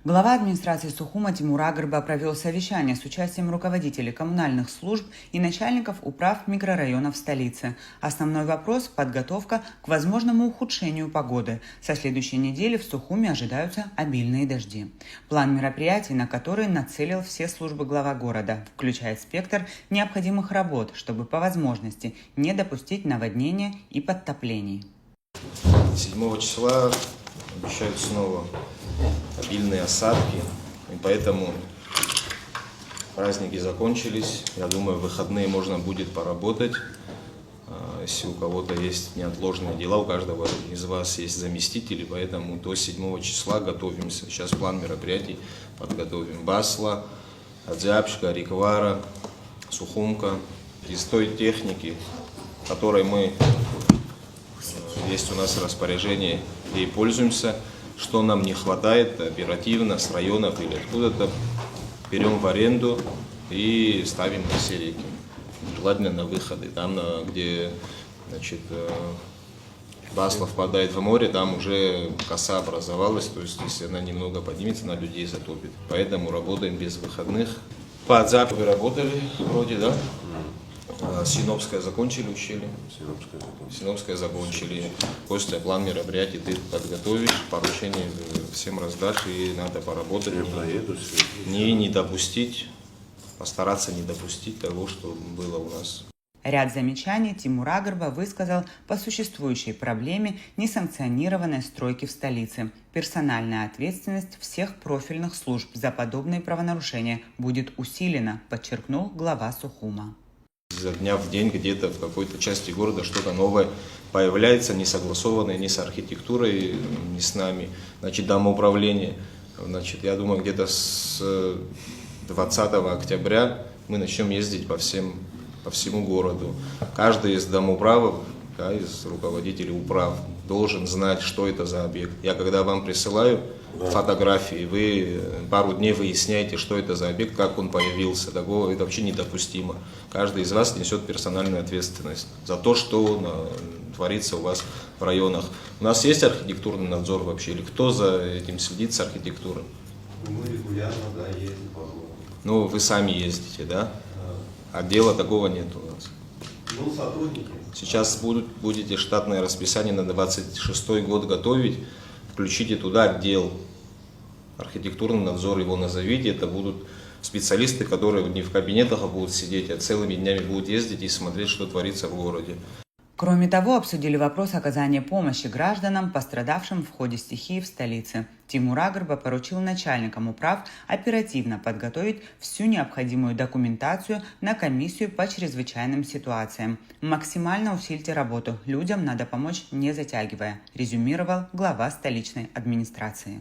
Глава администрации Сухума Тимур Агарба провел совещание с участием руководителей коммунальных служб и начальников управ микрорайонов столицы. Основной вопрос – подготовка к возможному ухудшению погоды. Со следующей недели в Сухуме ожидаются обильные дожди. План мероприятий, на который нацелил все службы глава города, включает спектр необходимых работ, чтобы по возможности не допустить наводнения и подтоплений. 7 числа обещают снова обильные осадки, и поэтому праздники закончились. Я думаю, в выходные можно будет поработать. Если у кого-то есть неотложные дела, у каждого из вас есть заместители, поэтому до 7 числа готовимся. Сейчас план мероприятий подготовим. Басла, Адзябшка, Риквара, Сухумка. Из той техники, которой мы есть у нас распоряжение, ей пользуемся. Что нам не хватает оперативно с районов или откуда-то, берем в аренду и ставим на все реки. Желательно на выходы, там, где Басла впадает в море, там уже коса образовалась, то есть если она немного поднимется, она людей затопит. Поэтому работаем без выходных. По Адзябу работали вроде, да? Синопское закончили ущелье. Синопское закончили. Костя, план мероприятий ты подготовишь, поручения всем раздашь, и надо поработать. Не допустить, постараться не допустить того, что было у нас. Ряд замечаний Тимур Агарба высказал по существующей проблеме несанкционированной стройки в столице. Персональная ответственность всех профильных служб за подобные правонарушения будет усилена, подчеркнул глава Сухума. Изо дня в день где-то в какой-то части города что-то новое появляется, не согласованное ни с архитектурой, ни с нами. Домоуправление. Я думаю, где-то с 20 октября мы начнем ездить по всему городу. Каждый из домоуправов, из руководителей управ должен знать, что это за объект. Я когда вам присылаю фотографии, вы пару дней выясняете, что это за объект, как он появился. Такого это вообще недопустимо. Каждый из вас несет персональную ответственность за то, что творится у вас в районах. У нас есть архитектурный надзор вообще, или кто за этим следит с архитектурой? Мы регулярно, ездим по городу. Ну, вы сами ездите, да? А дела такого нет у нас. Ну, сотрудники. Сейчас будете штатное расписание на 26 год готовить, включите туда отдел архитектурный надзор, его назовите, это будут специалисты, которые не в кабинетах будут сидеть, а целыми днями будут ездить и смотреть, что творится в городе. Кроме того, обсудили вопрос оказания помощи гражданам, пострадавшим в ходе стихии в столице. Тимур Агарба поручил начальникам управ оперативно подготовить всю необходимую документацию на комиссию по чрезвычайным ситуациям. Максимально усильте работу, людям надо помочь не затягивая, резюмировал глава столичной администрации.